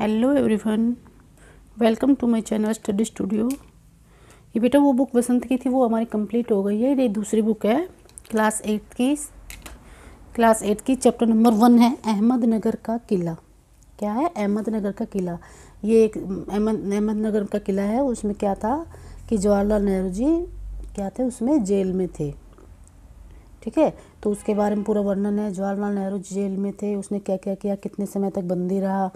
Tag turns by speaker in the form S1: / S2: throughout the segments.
S1: Hello everyone, welcome to my channel study studio. ये बेटा वो बुक बसंत की थी, वो हमारी कंप्लीट हो गई है। ये दूसरी बुक है क्लास 8 की चैप्टर नंबर 1 है अहमदनगर का किला। क्या है? अहमदनगर का किला। ये एक अहमदनगर का किला है। उसमें क्या था कि जवाहरलाल नेहरू जी क्या थे, उसमें जेल में थे। ठीक है, तो उसके बारे में पूरा वर्णन है। जवाहरलाल नेहरू जेल में थे, उसने क्या क्या किया, कितने समय तक बंदी रहा,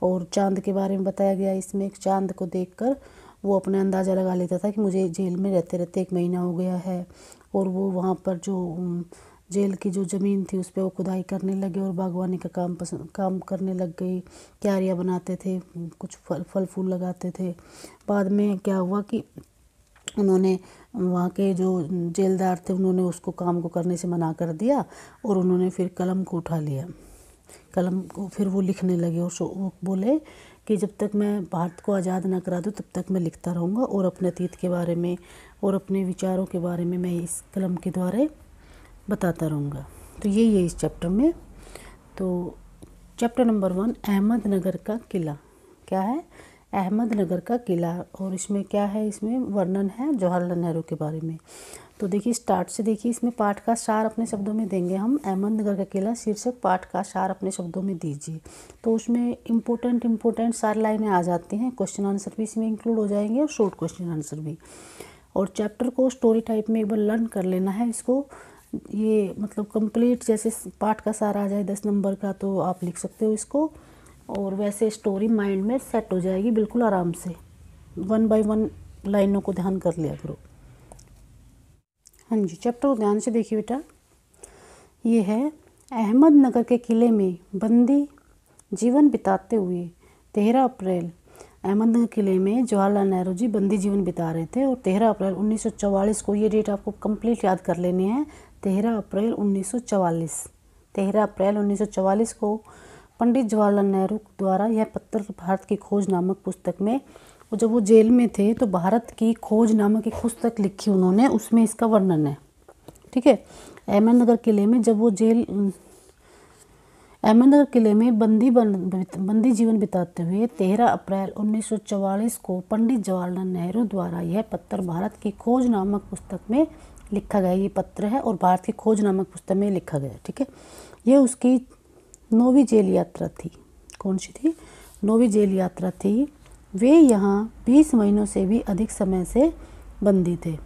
S1: और चांद के बारे में बताया गया। इसमें एक चांद को देखकर वो अपने अंदाज़ा लगा लेता था कि मुझे जेल में रहते रहते 1 महीना हो गया है। और वो वहाँ पर जो जेल की जो ज़मीन थी उस पर वो खुदाई करने लगे और बागवानी का काम करने लग गई। क्यारियाँ बनाते थे, कुछ फल फूल लगाते थे। बाद में क्या हुआ कि उन्होंने वहाँ के जो जेलदार थे उन्होंने उसको काम को करने से मना कर दिया, और उन्होंने फिर कलम को उठा लिया। कलम को फिर वो लिखने लगे, और वो बोले कि जब तक मैं भारत को आज़ाद ना करा दूँ तब तक मैं लिखता रहूँगा, और अपने अतीत के बारे में और अपने विचारों के बारे में मैं इस कलम के द्वारा बताता रहूँगा। तो यही है इस चैप्टर में। तो चैप्टर नंबर 1 अहमदनगर का किला। क्या है? अहमदनगर का किला। और इसमें क्या है, इसमें वर्णन है जवाहरलाल नेहरू के बारे में। तो देखिए स्टार्ट से देखिए, इसमें पाठ का सार अपने शब्दों में देंगे हम। अहमदनगर का किला शीर्षक पाठ का सार अपने शब्दों में दीजिए। तो उसमें इम्पोर्टेंट सारी लाइनें आ जाती हैं। क्वेश्चन आंसर भी इसमें इंक्लूड हो जाएंगे और शॉर्ट क्वेश्चन आंसर भी। और चैप्टर को स्टोरी टाइप में एक बार लर्न कर लेना है इसको। ये मतलब कंप्लीट जैसे पाठ का सार आ जाए 10 नंबर का तो आप लिख सकते हो इसको, और वैसे स्टोरी माइंड में सेट हो जाएगी बिल्कुल आराम से। 1 बाय 1 लाइनों को ध्यान कर लिया करो। हाँ जी, चैप्टर को ध्यान से देखिए बेटा। ये है अहमदनगर के किले में बंदी जीवन बिताते हुए 13 अप्रैल। अहमदनगर किले में जवाहरलाल नेहरू जी बंदी जीवन बिता रहे थे, और 13 अप्रैल 1944 को, ये डेट आपको कंप्लीट याद कर लेनी है। 13 अप्रैल 1944, 13 अप्रैल 1944 को पंडित जवाहरलाल नेहरू द्वारा यह पत्र भारत की खोज नामक पुस्तक में, और जब वो जेल में थे तो भारत की खोज नामक एक पुस्तक लिखी उन्होंने, उसमें इसका वर्णन है। ठीक है, अहमदनगर किले में जब वो अहमदनगर किले में बंदी जीवन बिताते हुए 13 अप्रैल 1944 को पंडित जवाहरलाल नेहरू द्वारा यह पत्र भारत की खोज नामक पुस्तक में लिखा गया। ये पत्र है और भारत की खोज नामक पुस्तक में लिखा गया। ठीक है, ये उसकी 9वीं जेल यात्रा थी। कौन सी थी? 9वीं जेल यात्रा थी। वे यहाँ 20 महीनों से भी अधिक समय से बंदी थे।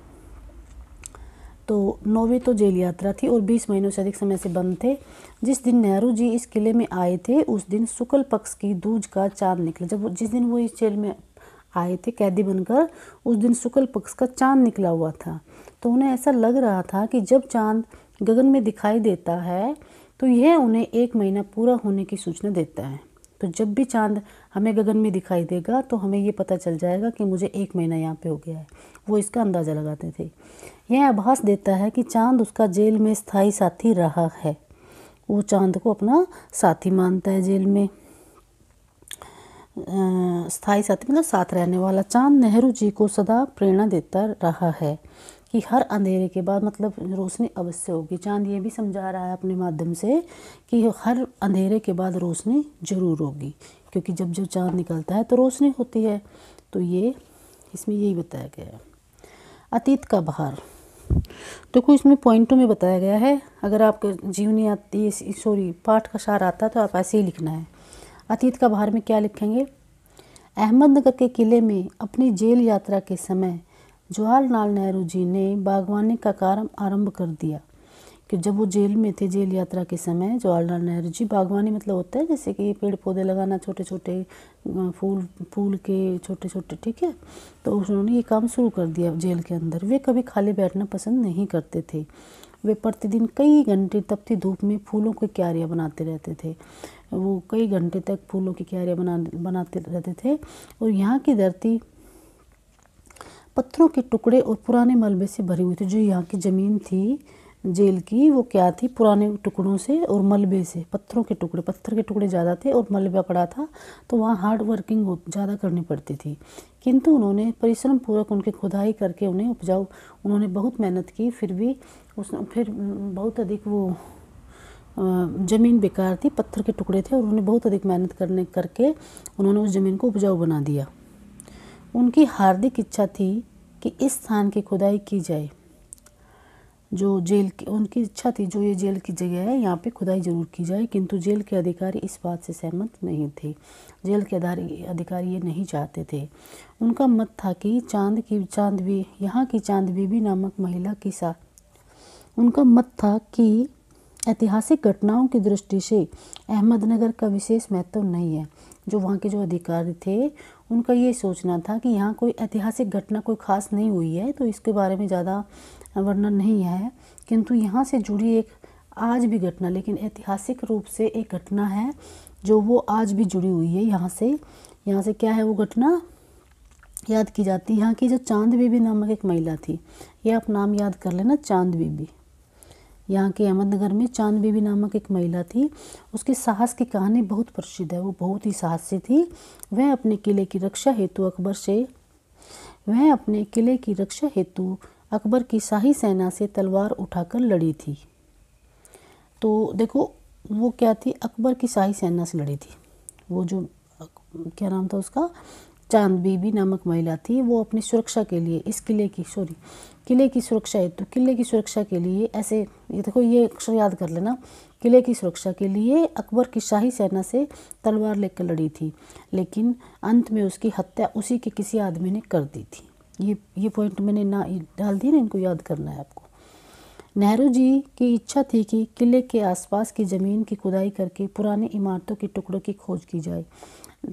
S1: तो 9वीं तो जेल यात्रा थी और 20 महीनों से अधिक समय से बंद थे। जिस दिन नेहरू जी इस किले में आए थे उस दिन शुक्ल पक्ष की दूज का चांद निकला। जिस दिन वो इस जेल में आए थे कैदी बनकर, उस दिन शुक्ल पक्ष का चांद निकला हुआ था। तो उन्हें ऐसा लग रहा था कि जब चांद गगन में दिखाई देता है तो यह उन्हें 1 महीना पूरा होने की सूचना देता है। तो जब भी चांद हमें गगन में दिखाई देगा तो हमें ये पता चल जाएगा कि मुझे 1 महीना यहाँ पे हो गया है। वो इसका अंदाज़ा लगाते थे। यह आभास देता है कि चांद उसका जेल में स्थायी साथी रहा है। वो चांद को अपना साथी मानता है जेल में। स्थायी साथी मतलब साथ रहने वाला। चांद नेहरू जी को सदा प्रेरणा देता रहा है कि हर अंधेरे के बाद मतलब रोशनी अवश्य होगी। चांद ये भी समझा रहा है अपने माध्यम से कि हर अंधेरे के बाद रोशनी जरूर होगी, क्योंकि जब जब चांद निकलता है तो रोशनी होती है। तो ये इसमें यही बताया गया है। अतीत का भार देखो, इसमें पॉइंटों में बताया गया है। अगर आपको जीवनी आती पाठ का सार आता है तो आप ऐसे ही लिखना है। अतीत का भार में क्या लिखेंगे? अहमदनगर के किले में अपनी जेल यात्रा के समय जवाहरलाल नेहरू जी ने बागवानी का कार्य आरंभ कर दिया। कि जब वो जेल में थे, जेल यात्रा के समय जवाहरलाल नेहरू जी, बागवानी मतलब होता है जैसे कि पेड़ पौधे लगाना, छोटे छोटे फूल के छोटे छोटे। ठीक है, तो उन्होंने ये काम शुरू कर दिया जेल के अंदर। वे कभी खाली बैठना पसंद नहीं करते थे। वे प्रतिदिन कई घंटे तपती धूप में फूलों की क्यारियाँ बनाते रहते थे। वो कई घंटे तक फूलों की क्यारियाँ बनाते रहते थे। और यहाँ की धरती पत्थरों के टुकड़े और पुराने मलबे से भरी हुई थी। जो यहाँ की ज़मीन थी जेल की, वो क्या थी? पुराने टुकड़ों से और मलबे से। पत्थर के टुकड़े ज़्यादा थे और मलबा पड़ा था, तो वहाँ हार्ड वर्किंग ज़्यादा करनी पड़ती थी। किंतु उन्होंने परिश्रम पूर्वक उनकी खुदाई करके उन्हें उन्होंने बहुत मेहनत की, फिर भी फिर बहुत अधिक वो ज़मीन बेकार थी, पत्थर के टुकड़े थे और उन्होंने बहुत अधिक मेहनत करके उन्होंने उस ज़मीन को उपजाऊ बना दिया। उनकी हार्दिक इच्छा थी कि इस स्थान की खुदाई की जाए, जो जेल की उनकी इच्छा थी, जो ये जेल की जगह है यहाँ पे खुदाई जरूर की जाए, किंतु जेल के अधिकारी इस बात से सहमत नहीं थे। जेल के अधिकारी ये नहीं चाहते थे। उनका मत था कि यहाँ की चांद बीबी नामक महिला की उनका मत था कि ऐतिहासिक घटनाओं की दृष्टि से अहमदनगर का विशेष महत्व नहीं है। जो वहाँ के जो अधिकारी थे उनका ये सोचना था कि यहाँ कोई ऐतिहासिक घटना कोई ख़ास नहीं हुई है, तो इसके बारे में ज़्यादा वर्णन नहीं है, किंतु यहाँ से जुड़ी एक आज भी घटना, लेकिन ऐतिहासिक रूप से एक घटना है जो वो आज भी जुड़ी हुई है। यहाँ से क्या है वो घटना याद की जाती है। यहाँ की जो चांद बीबी नामक एक महिला थी, ये आप नाम याद कर लेना, चांद बीबी। यहाँ के अहमदनगर में चांद बीबी नामक एक महिला थी। उसके साहस की कहानी बहुत प्रसिद्ध है, वो बहुत ही साहसी थी। वह अपने किले की रक्षा हेतु अकबर की शाही सेना से तलवार उठाकर लड़ी थी। तो देखो वो क्या थी, अकबर की शाही सेना से लड़ी थी। वो जो क्या नाम था उसका, चांद बीबी नामक महिला थी। वो अपनी सुरक्षा के लिए इस किले की सुरक्षा हेतु किले की सुरक्षा के लिए ऐसे, ये देखो ये अक्षर याद कर लेना, किले की सुरक्षा के लिए अकबर की शाही सेना से तलवार लेकर लड़ी थी, लेकिन अंत में उसकी हत्या उसी के किसी आदमी ने कर दी थी। ये पॉइंट मैंने ना डाल दी ना, इनको याद करना है आपको। नेहरू जी की इच्छा थी कि किले के आसपास की ज़मीन की खुदाई करके पुरानी इमारतों के टुकड़ों की खोज की जाए,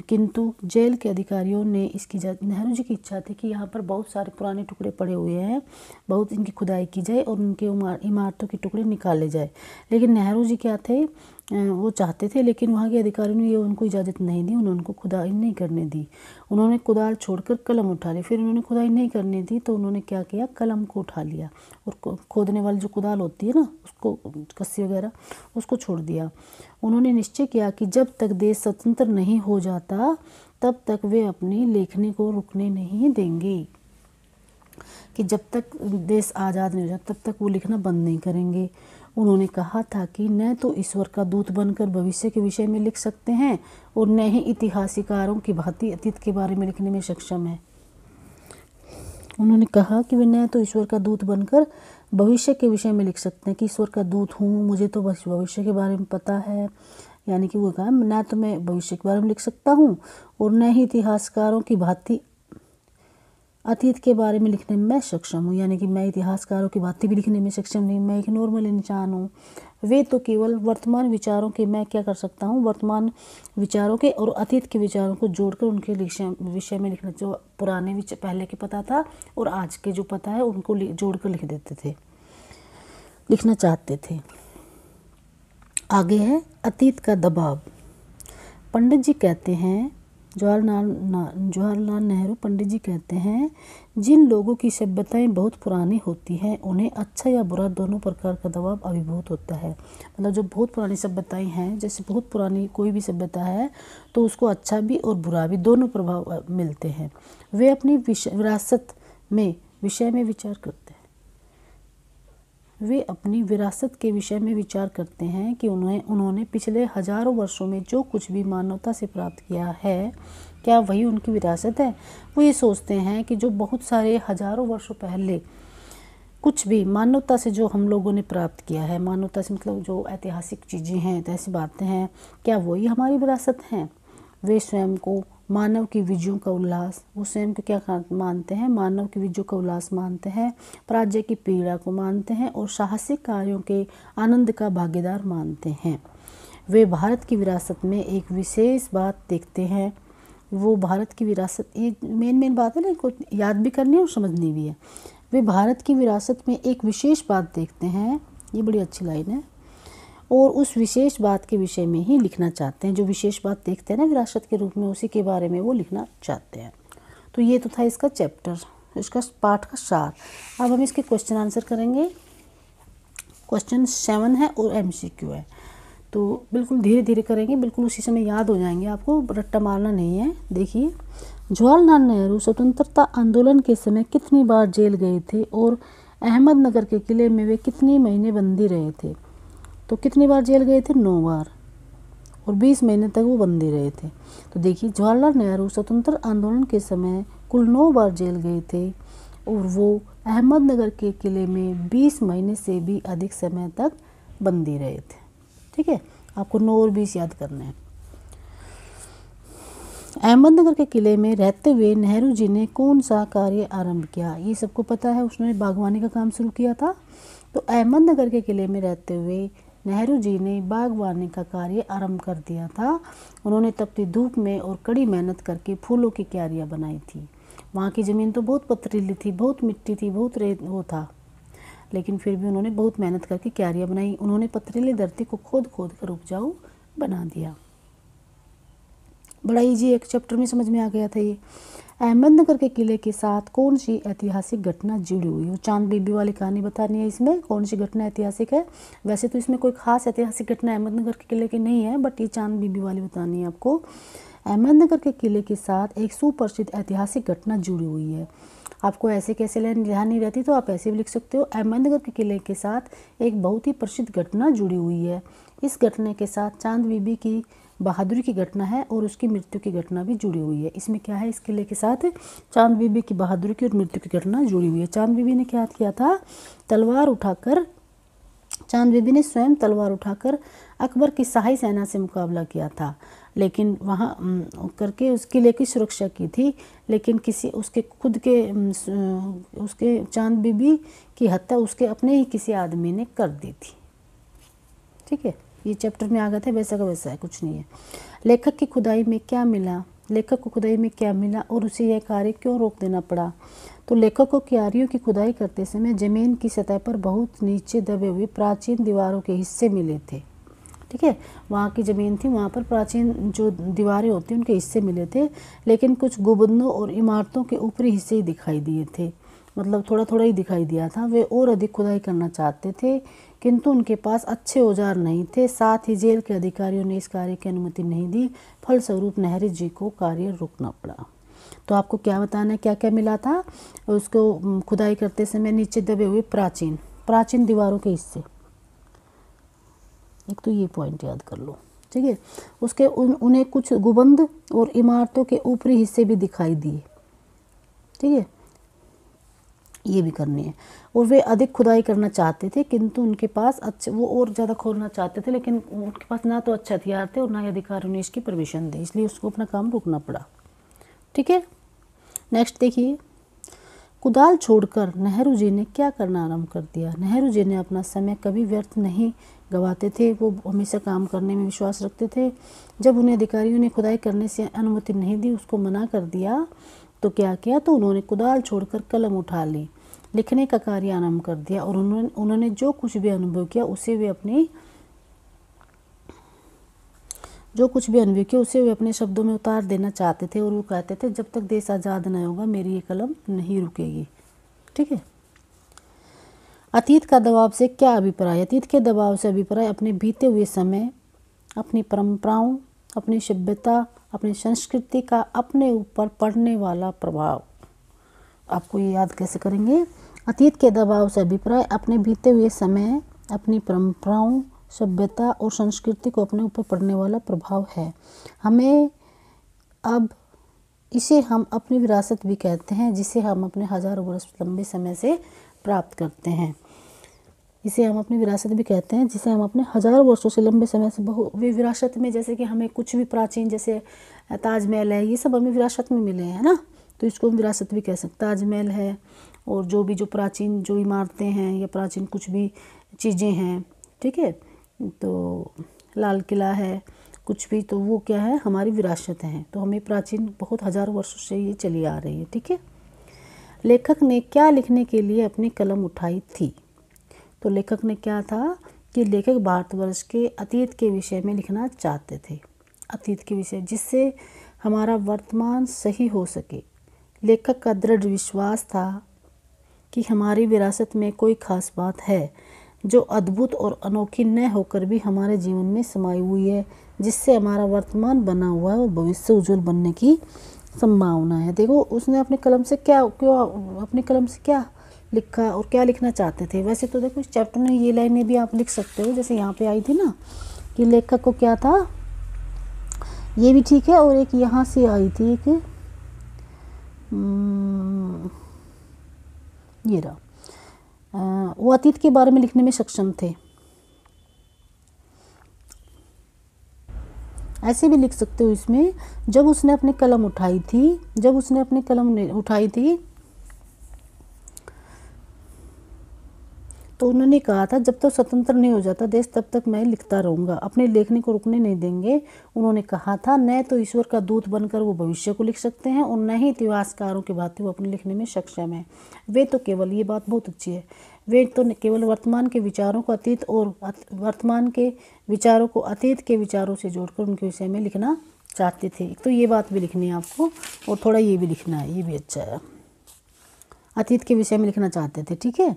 S1: किंतु जेल के अधिकारियों ने नेहरू जी की इच्छा थी कि यहाँ पर बहुत सारे पुराने टुकड़े पड़े हुए हैं, बहुत इनकी खुदाई की जाए और उनके इमारतों के टुकड़े निकाले जाए। लेकिन नेहरू जी क्या थे, वो चाहते थे, लेकिन वहाँ के अधिकारियों ने ये उनको इजाज़त नहीं दी, उन्होंने उनको खुदाई नहीं करने दी। उन्होंने कुदाल छोड़कर कलम उठा ली। फिर उन्होंने खुदाई नहीं करने दी तो उन्होंने क्या किया, कलम को उठा लिया और खोदने वाली जो कुदाल होती है ना, उसको कस्सी वगैरह उसको छोड़ दिया। उन्होंने निश्चय किया कि जब तक देश स्वतंत्र नहीं हो जाता तब तक वे अपनी लेखनी को रुकने नहीं देंगे, कि जब तक देश आज़ाद नहीं हो जाता तब तक वो लिखना बंद नहीं करेंगे। उन्होंने कहा था कि न तो ईश्वर का दूत बनकर भविष्य के विषय में लिख सकते हैं और न ही इतिहासकारों की भांति अतीत के बारे में लिखने में सक्षम है। उन्होंने कहा कि वे न तो ईश्वर का दूत बनकर भविष्य के विषय में लिख सकते हैं, कि ईश्वर का दूत हूँ, मुझे तो बस भविष्य के बारे में पता है, यानी कि वो कहा न तो मैं भविष्य के बारे में लिख सकता हूँ और न ही इतिहासकारों की भांति अतीत के बारे में लिखने में मैं सक्षम हूँ, यानी कि मैं इतिहासकारों की भांति भी लिखने में सक्षम नहीं, मैं एक नॉर्मल इंसान हूँ। वे तो केवल वर्तमान विचारों के, मैं क्या कर सकता हूँ, वर्तमान विचारों के और अतीत के विचारों को जोड़कर उनके विषय में लिखना, जो पुराने विचार पहले के पता था और आज के जो पता है उनको जोड़कर लिख देते थे, लिखना चाहते थे। आगे है अतीत का दबाव। पंडित जी कहते हैं, जवाहरलाल नेहरू पंडित जी कहते हैं, जिन लोगों की सभ्यताएं बहुत पुरानी होती हैं उन्हें अच्छा या बुरा दोनों प्रकार का दबाव अभिभूत होता है। मतलब जो बहुत पुरानी सभ्यताएं हैं, जैसे बहुत पुरानी कोई भी सभ्यता है तो उसको अच्छा भी और बुरा भी दोनों प्रभाव मिलते हैं। वे अपनी विरासत में विषय में विचार करते हैं। वे अपनी विरासत के विषय में विचार करते हैं कि उन्होंने पिछले हजारों वर्षों में जो कुछ भी मानवता से प्राप्त किया है, क्या वही उनकी विरासत है। वो ये सोचते हैं कि जो बहुत सारे हजारों वर्षों पहले कुछ भी मानवता से जो हम लोगों ने प्राप्त किया है, मानवता से मतलब जो ऐतिहासिक चीज़ें हैं, ऐसी बातें हैं, क्या वही हमारी विरासत हैं। वे स्वयं को मानव की विजयों का उल्लास, वो स्वयं को क्या मानते हैं, मानव की विजयों का उल्लास मानते हैं, पराजय की पीड़ा को मानते हैं और साहसिक कार्यों के आनंद का भागीदार मानते हैं। वे भारत की विरासत में एक विशेष बात देखते हैं। वो भारत की विरासत, ये मेन बात है ना, इनको याद भी करनी है और समझनी भी है। वे भारत की विरासत में एक विशेष बात देखते हैं, ये बड़ी अच्छी लाइन है, और उस विशेष बात के विषय में ही लिखना चाहते हैं। जो विशेष बात देखते हैं ना विरासत के रूप में, उसी के बारे में वो लिखना चाहते हैं। तो ये तो था इसका चैप्टर, इसका पाठ का सार। अब हम इसके क्वेश्चन आंसर करेंगे। क्वेश्चन 7 है और MCQ है, तो बिल्कुल धीरे धीरे करेंगे, बिल्कुल उसी समय याद हो जाएंगे, आपको रट्टा मारना नहीं है। देखिए, जवाहरलाल नेहरू स्वतंत्रता आंदोलन के समय कितनी बार जेल गए थे और अहमदनगर के किले में वे कितने महीने बंदी रहे थे। तो कितनी बार जेल गए थे? 9 बार, और 20 महीने तक वो बंदी रहे थे। तो देखिए जवाहरलाल नेहरू स्वतंत्र आंदोलन के समय कुल 9 बार जेल गए थे और वो अहमदनगर के किले में 20 महीने से भी अधिक समय तक बंदी रहे थे। ठीक है, आपको 9 और 20 याद करने हैं। अहमदनगर के किले में रहते हुए नेहरू जी ने कौन सा कार्य आरंभ किया? ये सबको पता है, उसने बागवानी का काम शुरू किया था। तो अहमदनगर के किले में रहते हुए नेहरू जी ने बागवानी का कार्य आरंभ कर दिया था। उन्होंने तपती धूप में और कड़ी मेहनत करके फूलों की क्यारियाँ बनाई थी। वहाँ की ज़मीन तो बहुत पथरीली थी, बहुत मिट्टी थी, बहुत रेत वो था, लेकिन फिर भी उन्होंने बहुत मेहनत करके क्यारियाँ बनाई। उन्होंने पथरीली धरती को खोद खोद कर उपजाऊ बना दिया। बड़ा इजी एक चैप्टर में समझ में आ गया था ये। अहमदनगर के किले के साथ कौन सी ऐतिहासिक घटना जुड़ी हुई? वो चांद बीबी वाली कहानी बतानी है। इसमें कौन सी घटना ऐतिहासिक है? वैसे तो इसमें कोई खास ऐतिहासिक घटना अहमदनगर के किले की नहीं है, बट ये चांद बीबी वाली बतानी है आपको। अहमदनगर के किले के साथ एक सुप्रसिद्ध ऐतिहासिक घटना जुड़ी हुई है। आपको ऐसे कैसे ध्यान नहीं रहती तो आप ऐसे भी लिख सकते हो। अहमदनगर के किले के साथ एक बहुत ही प्रसिद्ध घटना जुड़ी हुई है। इस घटना के साथ चांद बीबी की बहादुरी की घटना है और उसकी मृत्यु की घटना भी जुड़ी हुई है। इसमें क्या है? इस किले के साथ चांद बीबी की बहादुरी की और मृत्यु की घटना जुड़ी हुई है। चांद बीबी ने क्या किया था? चांद बीबी ने स्वयं तलवार उठाकर अकबर की शाही सेना से मुकाबला किया था, लेकिन वहाँ करके उस किले की सुरक्षा की थी, लेकिन किसी उसके खुद के उसके चांद बीबी की हत्या उसके अपने ही किसी आदमी ने कर दी थी। ठीक है, ये चैप्टर में आ गए थे, वैसा का वैसा है, कुछ नहीं है। लेखक की खुदाई में क्या मिला? लेखक को खुदाई में क्या मिला और उसे यह कार्य क्यों रोक देना पड़ा? तो लेखक को क्यारियों की खुदाई करते समय जमीन की सतह पर बहुत नीचे दबे हुए प्राचीन दीवारों के हिस्से मिले थे। ठीक है, वहाँ की ज़मीन थी, वहाँ पर प्राचीन जो दीवारें होती हैं उनके हिस्से मिले थे, लेकिन कुछ गुंबदों और इमारतों के ऊपरी हिस्से ही दिखाई दिए थे, मतलब थोड़ा थोड़ा ही दिखाई दिया था। वे और अधिक खुदाई करना चाहते थे, किंतु उनके पास अच्छे औजार नहीं थे। साथ ही जेल के अधिकारियों ने इस कार्य की अनुमति नहीं दी। फलस्वरूप नेहरू जी को कार्य रोकना पड़ा। तो आपको क्या बताना है, क्या क्या मिला था उसको खुदाई करते समय? नीचे दबे हुए प्राचीन दीवारों के हिस्से, एक तो ये पॉइंट याद कर लो। ठीक है, उसके उन्हें कुछ गुंबद और इमारतों के ऊपरी हिस्से भी दिखाई दिए। ठीक है, ये भी करनी है। और वे अधिक खुदाई करना चाहते थे, किंतु उनके पास अच्छे, वो और ज़्यादा खोदना चाहते थे, लेकिन उनके पास ना तो अच्छे हथियार थे और ना ही अधिकारियों ने इसकी परमिशन दी, इसलिए उसको अपना काम रोकना पड़ा। ठीक है, नेक्स्ट देखिए, कुदाल छोड़कर नेहरू जी ने क्या करना आरंभ कर दिया? नेहरू जी ने अपना समय कभी व्यर्थ नहीं गवाते थे, वो हमेशा काम करने में विश्वास रखते थे। जब उन्हें अधिकारियों ने खुदाई करने से अनुमति नहीं दी, उसको मना कर दिया, तो क्या किया? तो उन्होंने कुदाल छोड़कर कलम उठा ली, लिखने का कार्य आरंभ कर दिया और उन्होंने जो कुछ भी अनुभव किया उसे वे अपने शब्दों में उतार देना चाहते थे। और वो कहते थे, जब तक देश आज़ाद न होगा मेरी ये कलम नहीं रुकेगी। ठीक है, अतीत का दबाव से क्या अभिप्राय? अतीत के दबाव से अभिप्राय अपने बीते हुए समय, अपनी परंपराओं, अपनी सभ्यता, अपनी संस्कृति का अपने ऊपर पड़ने वाला प्रभाव। आपको ये याद कैसे करेंगे? अतीत के दबाव से अभिप्राय अपने बीते हुए समय, अपनी परंपराओं, सभ्यता और संस्कृति को अपने ऊपर पड़ने वाला प्रभाव है। इसे हम अपनी विरासत भी कहते हैं, जिसे हम अपने हजारों वर्ष लंबे समय से प्राप्त करते हैं। इसे हम अपनी विरासत भी कहते हैं, जिसे हम अपने हजारों वर्षों से लंबे समय से वे विरासत में, जैसे कि हमें कुछ भी प्राचीन, जैसे ताजमहल है, ये सब हमें विरासत में मिले हैं ना, तो इसको हम विरासत भी कह सकते हैं। ताजमहल है और जो प्राचीन जो इमारतें हैं या प्राचीन कुछ भी चीज़ें हैं, ठीक है, तो लाल किला है, कुछ भी, तो वो क्या है? हमारी विरासत है। तो हमें प्राचीन बहुत हजारों वर्षों से ये चली आ रही है। ठीक है, लेखक ने क्या लिखने के लिए अपनी कलम उठाई थी? तो लेखक ने क्या था कि लेखक भारतवर्ष के अतीत के विषय में लिखना चाहते थे, अतीत के विषय, जिससे हमारा वर्तमान सही हो सके। लेखक का दृढ़ विश्वास था कि हमारी विरासत में कोई खास बात है जो अद्भुत और अनोखी न होकर भी हमारे जीवन में समाई हुई है, जिससे हमारा वर्तमान बना हुआ है और भविष्य उज्जवल बनने की संभावना है। देखो, उसने अपनी कलम से क्या लिखा और क्या लिखना चाहते थे। वैसे तो देखो इस चैप्टर में ये लाइनें भी आप लिख सकते हो, जैसे यहाँ पे आई थी ना कि लेखक को क्या था, ये भी ठीक है। और एक यहाँ से आई थी एक ये रहा, वो अतीत के बारे में लिखने में सक्षम थे। ऐसे भी लिख सकते हो इसमें, जब उसने अपनी कलम उठाई थी तो उन्होंने कहा था जब तक स्वतंत्र नहीं हो जाता देश तब तक मैं लिखता रहूँगा, अपने लेखनी को रुकने नहीं देंगे। उन्होंने कहा था न तो ईश्वर का दूत बनकर वो भविष्य को लिख सकते हैं और न ही इतिहासकारों की भांति वो अपने लिखने में सक्षम है। वे तो केवल, ये बात बहुत अच्छी है, वे तो केवल वर्तमान के विचारों को अतीत और वर्तमान के विचारों को अतीत के विचारों से जोड़कर उनके विषय में लिखना चाहते थे। तो ये बात भी लिखनी है आपको और थोड़ा ये भी लिखना है, ये भी अच्छा है, अतीत के विषय में लिखना चाहते थे, ठीक है।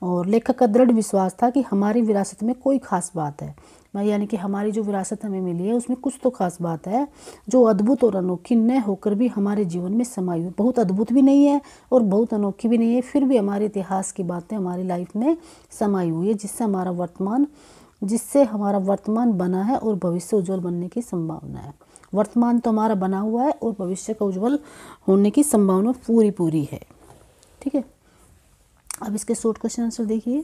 S1: और लेखक का दृढ़ विश्वास था कि हमारी विरासत में कोई खास बात है, यानी कि हमारी जो विरासत हमें मिली है उसमें कुछ तो खास बात है जो अद्भुत और अनोखी न होकर भी हमारे जीवन में समाई हुई, बहुत अद्भुत भी नहीं है और बहुत अनोखी भी नहीं है, फिर भी हमारे इतिहास की बातें हमारी लाइफ में समाई हुई है, जिससे हमारा वर्तमान बना है और भविष्य उज्जवल बनने की संभावना है। वर्तमान तो हमारा बना हुआ है और भविष्य का उज्जवल होने की संभावना पूरी है, ठीक है। अब इसके शॉर्ट क्वेश्चन आंसर देखिए।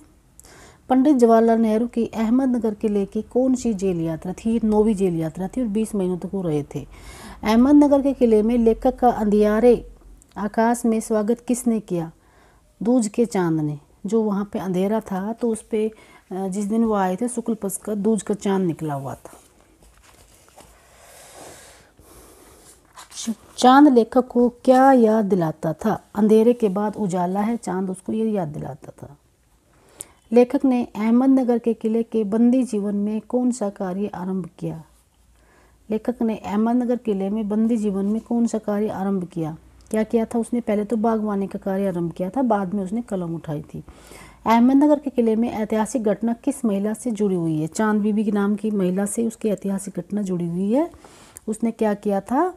S1: पंडित जवाहरलाल नेहरू की अहमदनगर किले की कौन सी जेल यात्रा थी? 9वीं जेल यात्रा थी और 20 महीनों तक वो रहे थे। अहमदनगर के किले में लेखक का अंधियारे आकाश में स्वागत किसने किया? दूज के चांद ने। जो वहाँ पे अंधेरा था तो उस पर जिस दिन वो आए थे शुक्ल पक्ष का दूज का चांद निकला हुआ था। चांद लेखक को क्या याद दिलाता था? अंधेरे के बाद उजाला है, चांद उसको ये याद दिलाता था। लेखक ने अहमदनगर के किले के बंदी जीवन में कौन सा कार्य आरंभ किया? लेखक ने अहमदनगर किले में बंदी जीवन में कौन सा कार्य आरंभ किया? क्या किया था उसने? पहले तो बागवानी का कार्य आरंभ किया था, बाद में उसने कलम उठाई थी। अहमदनगर के किले में ऐतिहासिक घटना किस महिला से जुड़ी हुई है? चांद बीबी के नाम की महिला से उसकी ऐतिहासिक घटना जुड़ी हुई है। उसने क्या किया था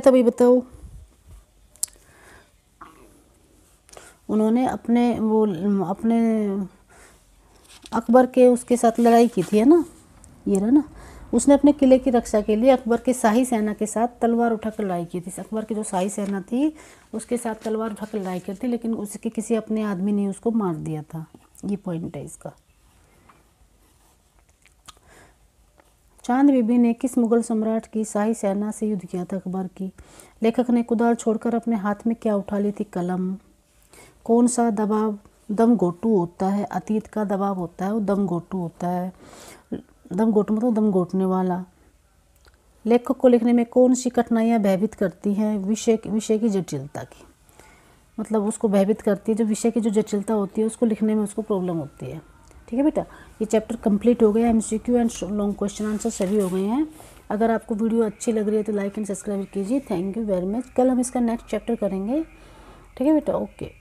S1: भाई बताओ? उन्होंने अपने अकबर के उसके साथ लड़ाई की थी, है ना, ये रहा ना। उसने अपने किले की रक्षा के लिए अकबर के शाही सेना के साथ तलवार उठाकर लड़ाई की थी। अकबर की जो शाही सेना थी उसके साथ तलवार उठाकर लड़ाई की थी, लेकिन उसके किसी अपने आदमी ने उसको मार दिया था। ये पॉइंट है इसका। चांद बीबी ने किस मुगल सम्राट की शाही सेना से युद्ध किया था? अकबर की। लेखक ने कुदाल छोड़कर अपने हाथ में क्या उठा ली थी? कलम। कौन सा दबाव दम घोटू होता है? अतीत का दबाव होता है वो दम घोटू होता है। दम घोटू मतलब दम घोटने वाला। लेखक को लिखने में कौन सी कठिनाइयाँ भयभीत करती हैं? विषय की जटिलता की, मतलब उसको भयभीत करती है, जो विषय की जो जटिलता होती है उसको लिखने में उसको प्रॉब्लम होती है, ठीक है बेटा। ये चैप्टर कंप्लीट हो गया। MCQ and long question answer सभी हो गए हैं। अगर आपको वीडियो अच्छी लग रही है तो लाइक एंड सब्सक्राइब कीजिए। Thank you very much. कल हम इसका नेक्स्ट चैप्टर करेंगे, ठीक है बेटा। ओके।